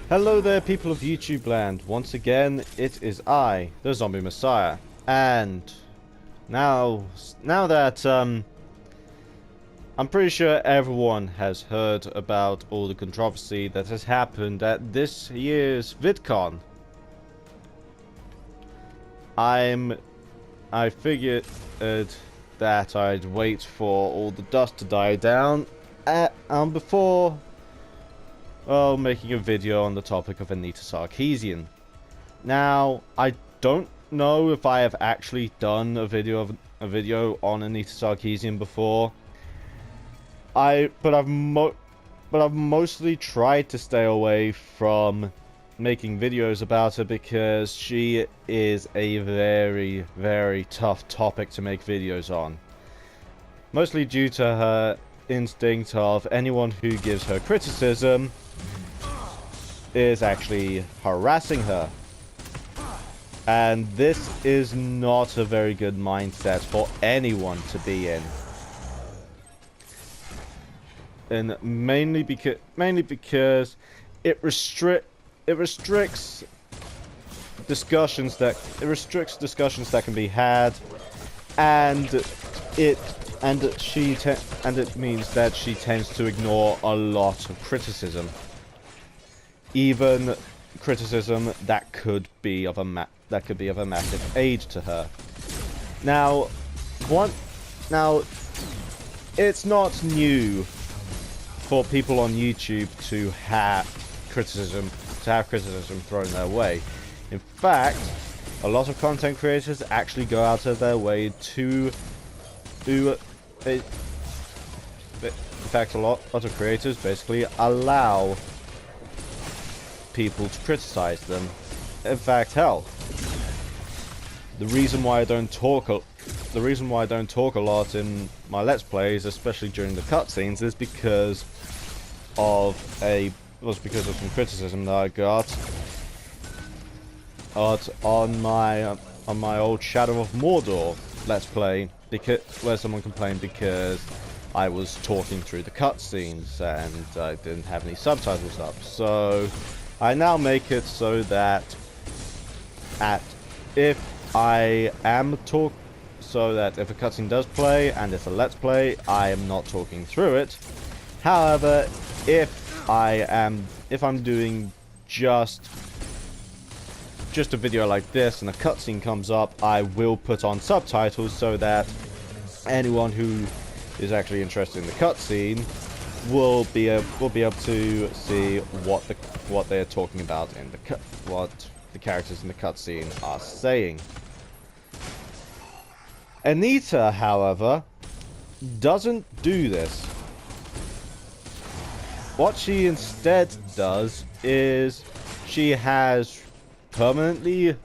Hello there, people of YouTube land. Once again, it is I, the Zombie Messiah. And now that I'm pretty sure everyone has heard about all the controversy that has happened at this year's VidCon. I figured that I'd wait for all the dust to die down before making a video on the topic of Anita Sarkeesian. Now, I don't know if I have actually done a video on Anita Sarkeesian before. But I've mostly tried to stay away from making videos about her because she is a very, very tough topic to make videos on. Mostly due to her instinct of anyone who gives her criticism is actually harassing her. And this is not a very good mindset for anyone to be in. And mainly because it restricts discussions that can be had, and it means that she tends to ignore a lot of criticism. Even criticism that could be of a massive aid to her. Now, it's not new for people on YouTube to have criticism thrown their way. In fact, a lot of content creators actually go out of their way to in fact, a lot of creators basically allow people to criticize them. In fact, hell, the reason why I don't talk a lot in my Let's Plays, especially during the cutscenes, is because of some criticism that I got on my old Shadow of Mordor Let's Play, where someone complained because I was talking through the cutscenes and I didn't have any subtitles up. So I now make it so that if a cutscene does play and it's a Let's Play, I am not talking through it. However, if I'm doing just a video like this and a cutscene comes up, I will put on subtitles so that anyone who is actually interested in the cutscene will be able to see what they're talking about in what the characters in the cutscene are saying. Anita, however, doesn't do this. What she instead does is she has permanently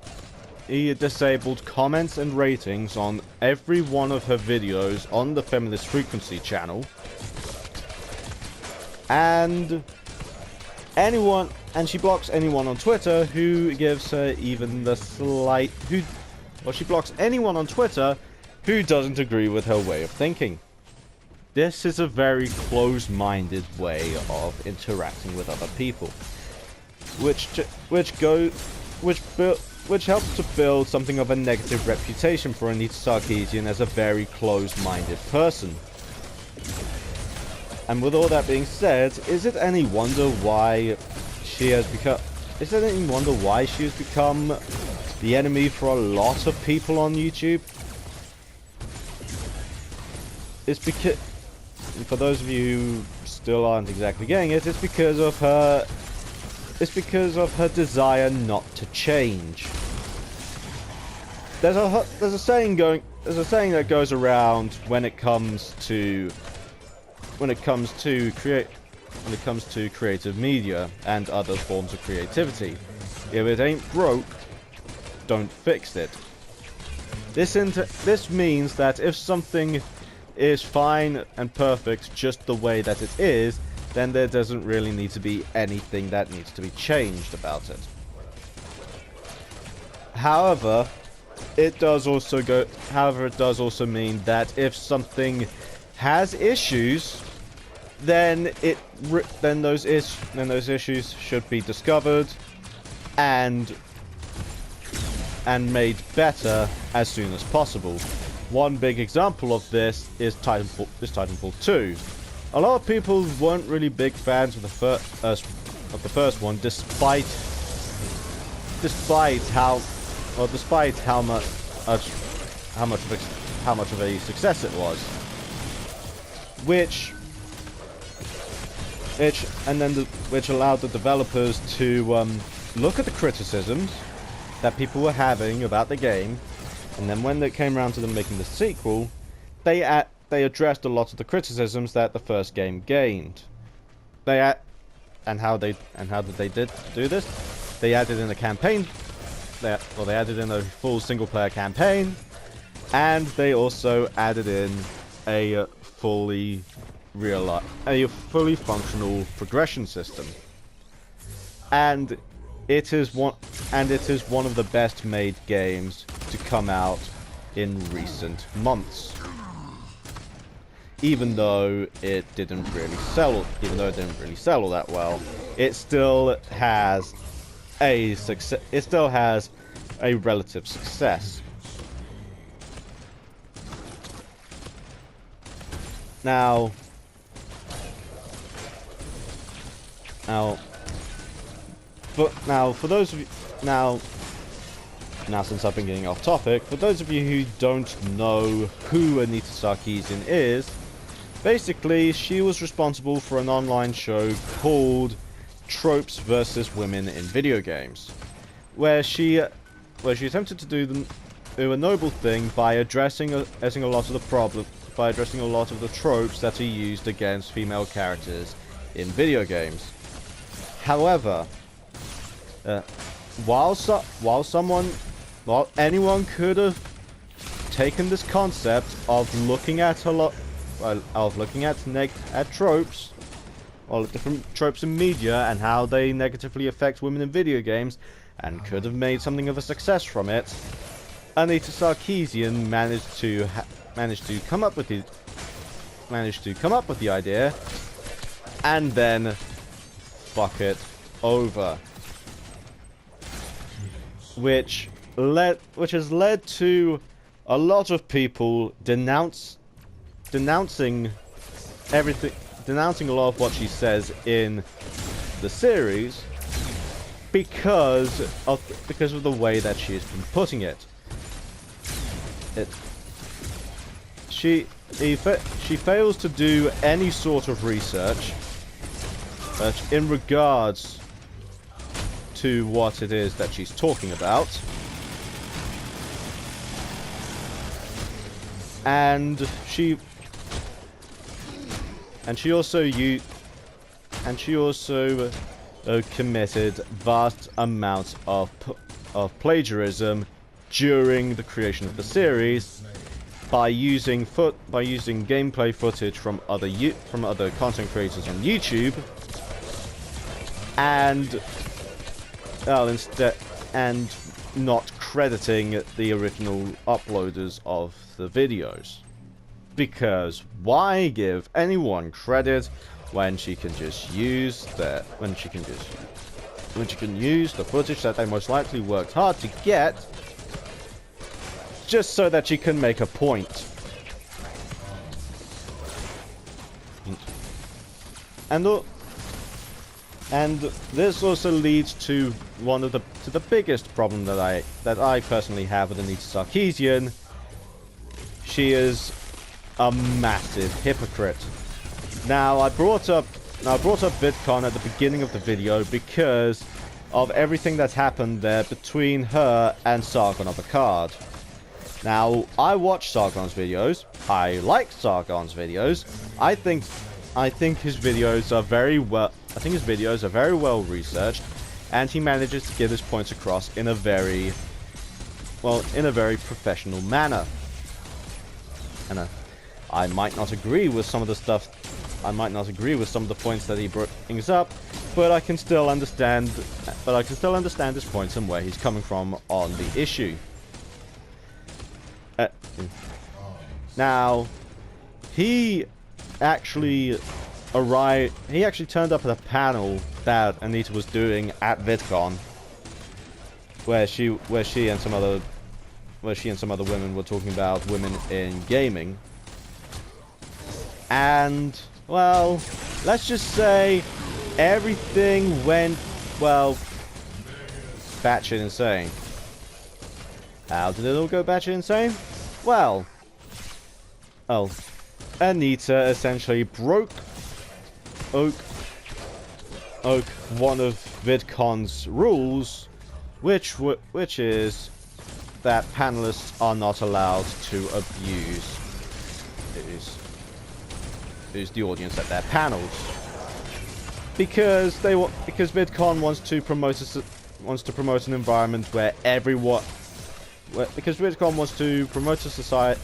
disabled comments and ratings on every one of her videos on the Feminist Frequency channel. And she blocks anyone on Twitter who gives her even the she blocks anyone on Twitter who doesn't agree with her way of thinking. This is a very closed-minded way of interacting with other people, which helps to build something of a negative reputation for Anita Sarkeesian as a very closed-minded person. And with all that being said, is it any wonder why she has become the enemy for a lot of people on YouTube? It's because, for those of you who still aren't exactly getting it, it's because of her desire not to change. There's a saying that goes around when it comes to creative media and other forms of creativity. If it ain't broke, don't fix it. This means that if something is fine and perfect just the way that it is, then there doesn't really need to be anything that needs to be changed about it. However, it does also mean that if something has issues, then those issues should be discovered and made better as soon as possible. One big example of this is Titanfall 2. A lot of people weren't really big fans of the first one, despite how much of a success it was. Which allowed the developers to look at the criticisms that people were having about the game, and then when it came around to them making the sequel, they addressed a lot of the criticisms that the first game gained. And how did they do this? They added in a campaign. They added in a full single-player campaign, and they also added in a fully functional progression system. And it is one of the best made games to come out in recent months. Even though it didn't really sell all that well, it still has a success. It still has a relative success. Now, for those of you now since I've been getting off topic, for those of you who don't know who Anita Sarkeesian is, basically she was responsible for an online show called Tropes vs. Women in Video Games, where she attempted to do a noble thing by addressing a lot of the tropes that are used against female characters in video games. However, while anyone could have taken this concept of looking at tropes, or different tropes in media and how they negatively affect women in video games, and could have made something of a success from it, Anita Sarkeesian managed to come up with the idea and then fuck it over, which has led to a lot of people denouncing a lot of what she says in the series because of the way that she has been putting it. She fails to do any sort of research in regards to what it is that she's talking about, and she also committed vast amounts of plagiarism during the creation of the series by using gameplay footage from other content creators on YouTube, and not crediting the original uploaders of the videos. Because why give anyone credit when she can just use the footage that they most likely worked hard to get, just so that she can make a point. And this also leads to the biggest problem that I personally have with Anita Sarkeesian. She is a massive hypocrite. Now, I brought up VidCon at the beginning of the video because of everything that's happened there between her and Sargon of Akkad. Now, I watch Sargon's videos. I like Sargon's videos. I think his videos are very well researched, and he manages to get his points across in a very professional manner. And I might not agree with some of the stuff. I might not agree with some of the points that he brings up, but I can still understand. His points and where he's coming from on the issue. Now, he actually He actually turned up at a panel that Anita was doing at VidCon, where she and some other women were talking about women in gaming. And, well, let's just say everything went, well, batshit insane. How did it all go batshit insane? Well, Anita essentially broke one of VidCon's rules, which is that panelists are not allowed to abuse the audience at their panels, because VidCon wants to promote an environment where everyone, because VidCon wants to promote a society,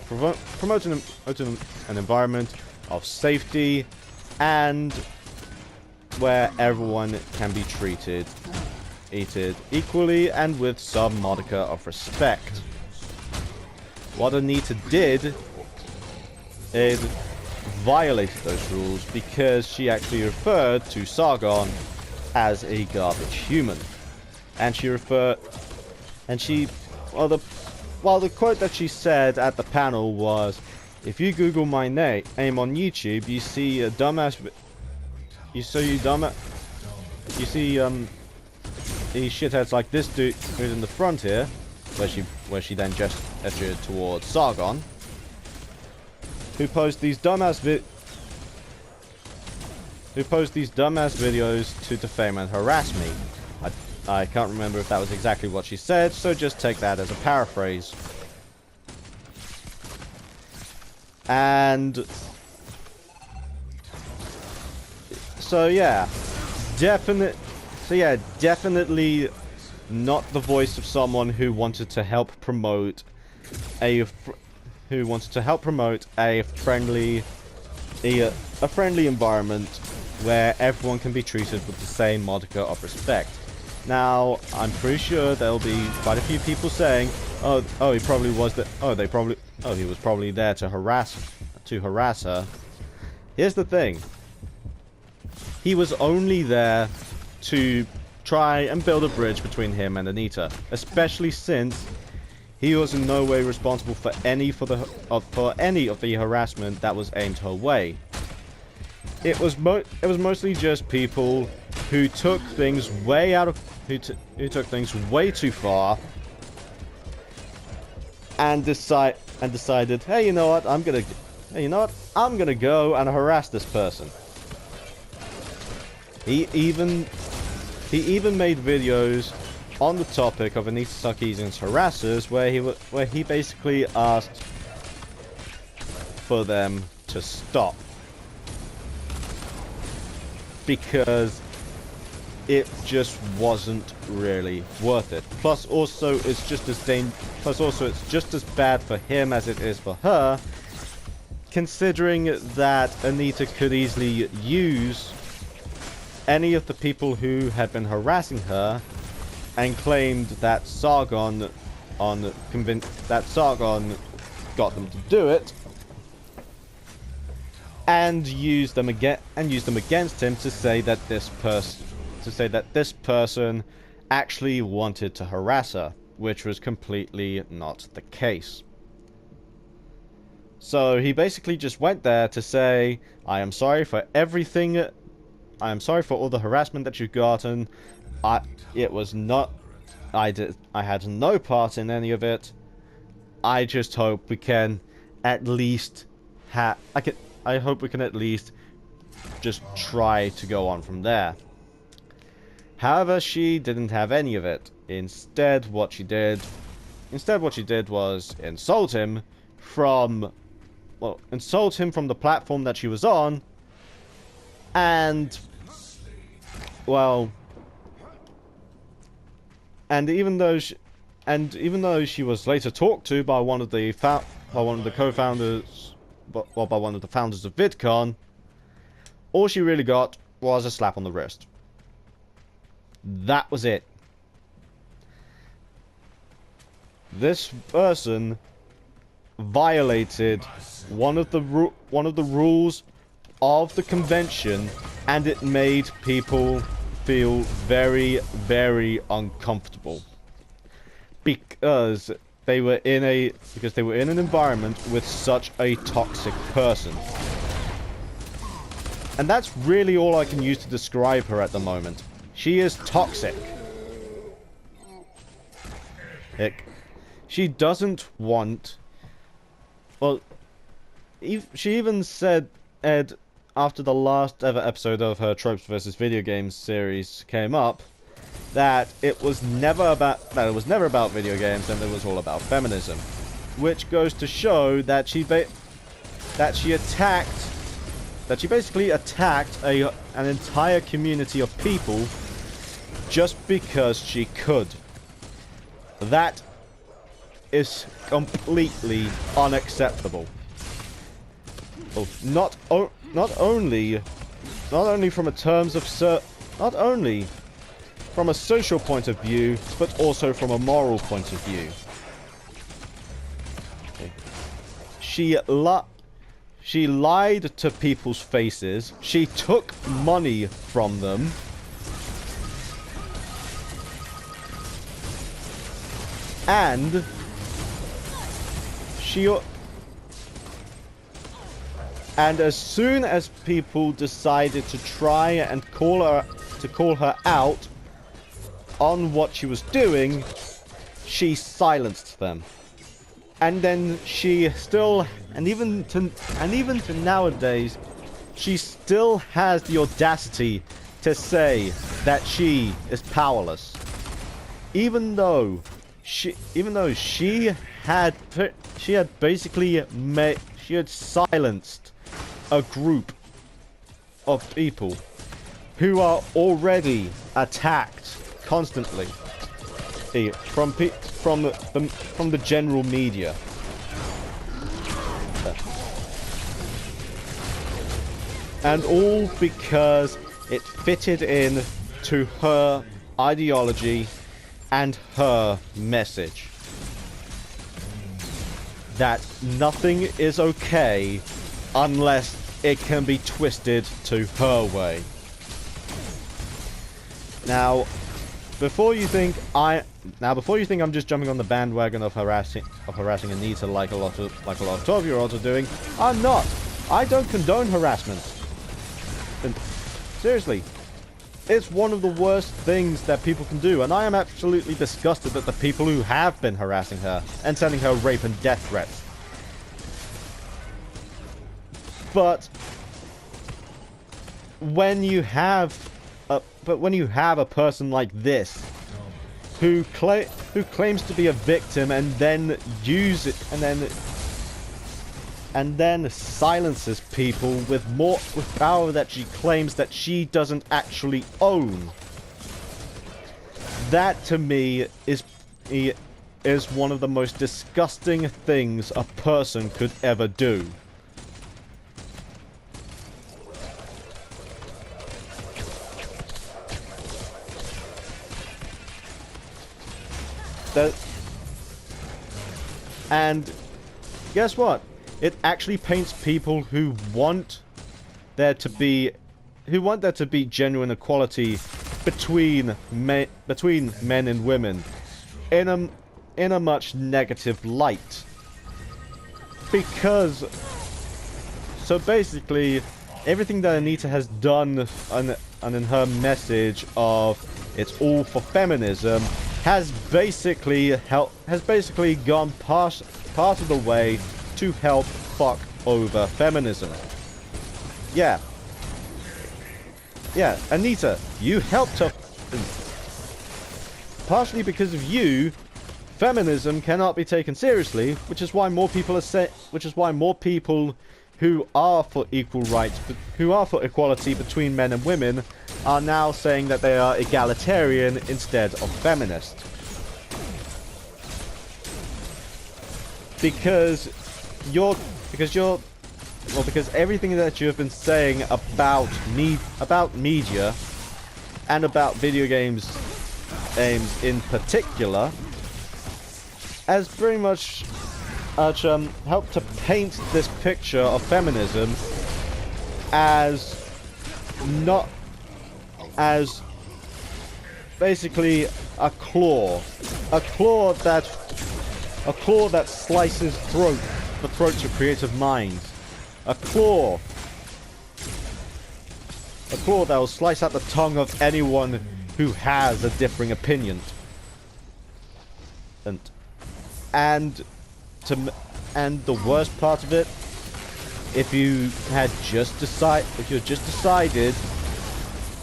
promote an environment of safety and where everyone can be treated equally and with some modicum of respect. What Anita did is violated those rules because she actually referred to Sargon as a garbage human, and the quote that she said at the panel was, "If you Google my name on YouTube, you see a dumbass. You see these shitheads like this dude in the front here," where she then gestured towards Sargon, who post these dumbass videos to defame and harass me. I can't remember if that was exactly what she said, so just take that as a paraphrase. And so yeah, definitely not the voice of someone who wanted to help promote a friendly environment where everyone can be treated with the same modicum of respect. Now, I'm pretty sure there'll be quite a few people saying, he was probably there to harass her. Here's the thing. He was only there to try and build a bridge between him and Anita, especially since he was in no way responsible for any of the harassment that was aimed her way. It was mostly just people who took things way too far and decided, hey, you know what? I'm gonna go and harass this person. He even made videos on the topic of Anita Sarkeesian's harassers, where he basically asked for them to stop, because it just wasn't really worth it. Plus, also, it's just as bad for him as it is for her, considering that Anita could easily use any of the people who had been harassing her and claimed that Sargon got them to do it, and use them against him to say that this person actually wanted to harass her, which was completely not the case. So he basically just went there to say, I am sorry for everything. I am sorry for all the harassment that you've gotten. I had no part in any of it. I just hope we can at least I hope we can at least just try to go on from there. However, she didn't have any of it. Instead, what she did was insult him from the platform that she was on, and, well, and even though she was later talked to by one of the co-founders, by one of the founders of VidCon, all she really got was a slap on the wrist. That was it. This person violated one of the rules of the convention, and it made people feel very, very uncomfortable. Because they were in an environment with such a toxic person. And that's really all I can use to describe her at the moment. She is toxic. She doesn't want... Well, she even said, Ed, after the last ever episode of her Tropes vs. Video Games series came up, that it was never about video games, and it was all about feminism, which goes to show that she basically attacked an entire community of people just because she could. That is completely unacceptable. Well, not only from a social point of view, but also from a moral point of view. She lied to people's faces. She took money from them. And as soon as people decided to try and call her out on what she was doing, she silenced them. And then even to nowadays, she still has the audacity to say that she is powerless, even though she had silenced a group of people who are already attacked constantly from the general media. And all because it fitted in to her ideology and her message. That nothing is okay unless it can be twisted to her way. Now, before you think I'm just jumping on the bandwagon of harassing Anita like a lot of 12-year-olds are doing, I'm not. I don't condone harassment. And seriously, it's one of the worst things that people can do, and I am absolutely disgusted at the people who have been harassing her and sending her rape and death threats. But when you have a person like this who claims to be a victim and then silences people with power that she claims that she doesn't actually own, that to me is one of the most disgusting things a person could ever do. And guess what? It actually paints people who want there to be genuine equality between men and women in a much negative light. Because so basically everything that Anita has done and in her message of it's all for feminism has basically gone part of the way to help fuck over feminism. Yeah, Anita, you helped her. Partially because of you, feminism cannot be taken seriously, which is why more people who are for equal rights, who are for equality between men and women, are now saying that they are egalitarian instead of feminist. Because everything that you have been saying about media and about video games in particular has very much helped to paint this picture of feminism as not as basically a claw that slices the throats of creative minds, a claw that will slice out the tongue of anyone who has a differing opinion. And the worst part of it, if you just decided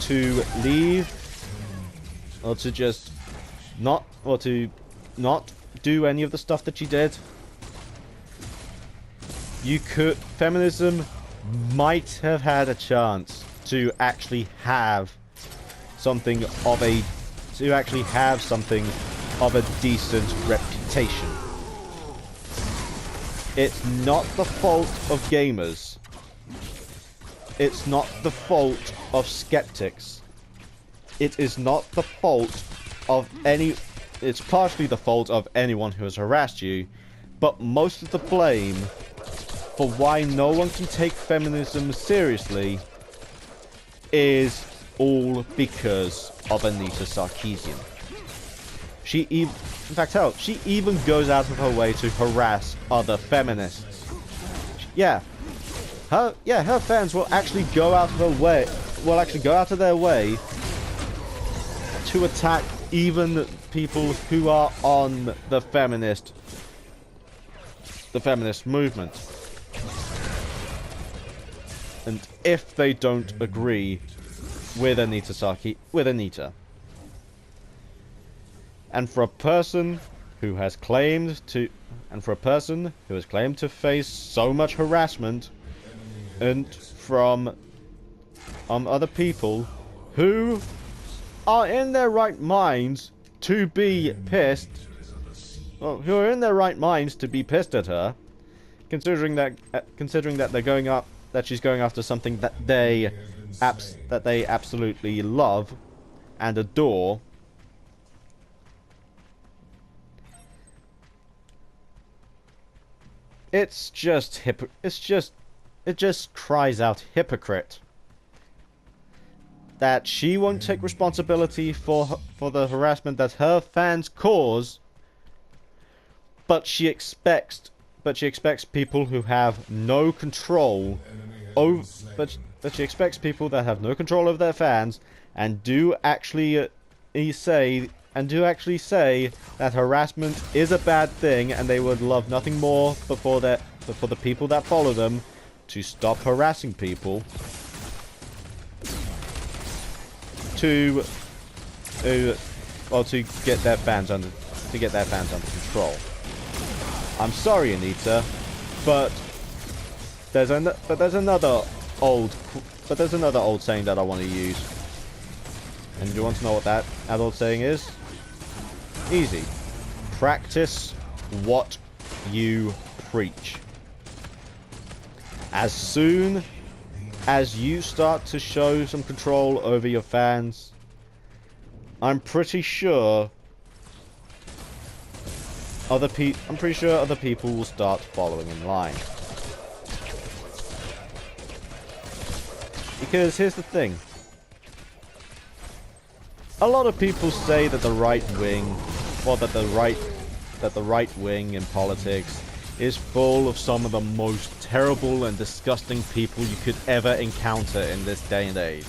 to leave, or to not do any of the stuff that you did, feminism might have had a chance to actually have something of a decent reputation. It's not the fault of gamers. It's not the fault of skeptics. It is not the fault of it's partially the fault of anyone who has harassed you, but most of the blame for why no one can take feminism seriously is all because of Anita Sarkeesian. She even goes out of her way to harass other feminists. Her fans will actually go out of their way to attack even people who are on the feminist movement. And if they don't agree with Anita. And for a person who has claimed to face so much harassment and from other people who are in their right minds to be pissed, who are in their right minds to be pissed at her, considering that she's going after something that they absolutely love and adore. It just cries out hypocrite. That she won't take responsibility for the harassment that her fans cause, but she expects people who have no control but she expects people that have no control over their fans and do actually say that harassment is a bad thing, and they would love nothing more but for the people that follow them to stop harassing people, to get their fans under control. I'm sorry, Anita, but there's another old saying that I want to use. And do you want to know what that old saying is? Easy. Practice what you preach. As soon as you start to show some control over your fans, I'm pretty sure other people will start following in line. Because here's the thing. A lot of people say that the right wing in politics is full of some of the most terrible and disgusting people you could ever encounter in this day and age.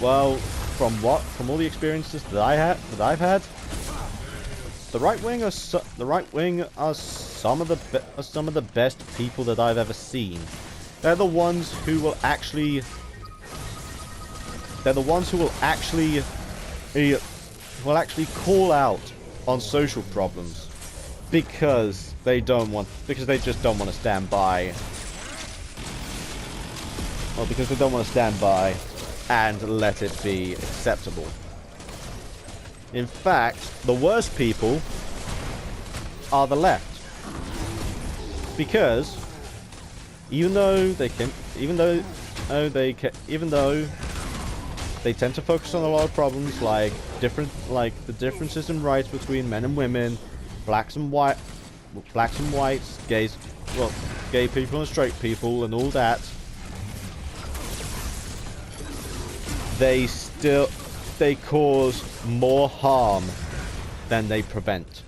Well, from all the experiences that I've had, the right wing are some of the best people that I've ever seen. They're the ones who will actually call out on social problems because they just don't want to stand by. Well, because they don't want to stand by and let it be acceptable. In fact, the worst people are the left. Because even though they tend to focus on a lot of problems like the differences in rights between men and women, blacks and whites, gays, well, gay people and straight people and all that, they cause more harm than they prevent.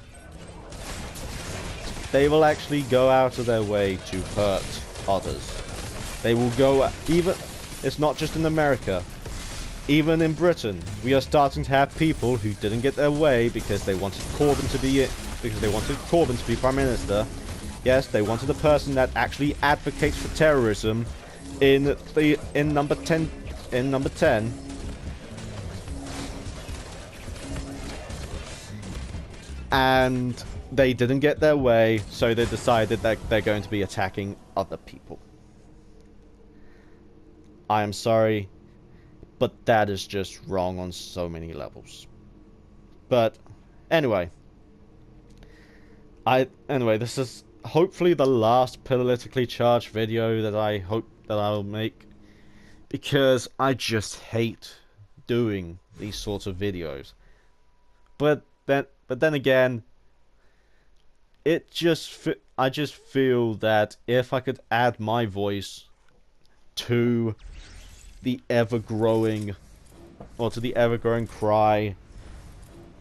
They will actually go out of their way to hurt others. They will go, even, it's not just in America, even in Britain, we are starting to have people who didn't get their way because they wanted Corbyn to be Prime Minister. Yes, they wanted a person that actually advocates for terrorism in number 10. And they didn't get their way, so they decided that they're going to be attacking other people. I am sorry, but that is just wrong on so many levels. But anyway, this is hopefully the last politically charged video that I hope that I'll make, because I just hate doing these sorts of videos. But then again, I just feel that if I could add my voice to the ever-growing cry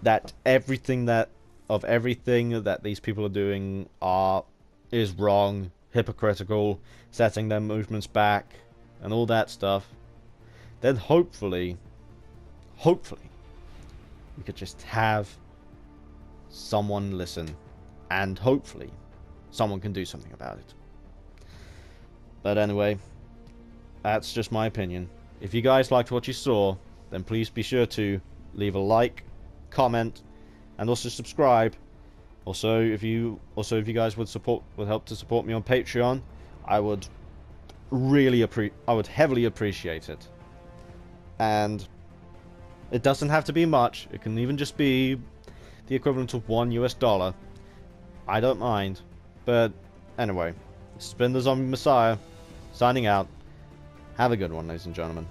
that everything that these people are doing is wrong, hypocritical, setting their movements back, and all that stuff, then hopefully we could just have someone listen, and hopefully someone can do something about it. But anyway, that's just my opinion. If you guys liked what you saw, then please be sure to leave a like, comment, and also subscribe. Also, if you guys would help to support me on Patreon, I would heavily appreciate it. And it doesn't have to be much. It can even just be the equivalent of $1. I don't mind. But anyway, it's been the Zombie Messiah, signing out. Have a good one, ladies and gentlemen.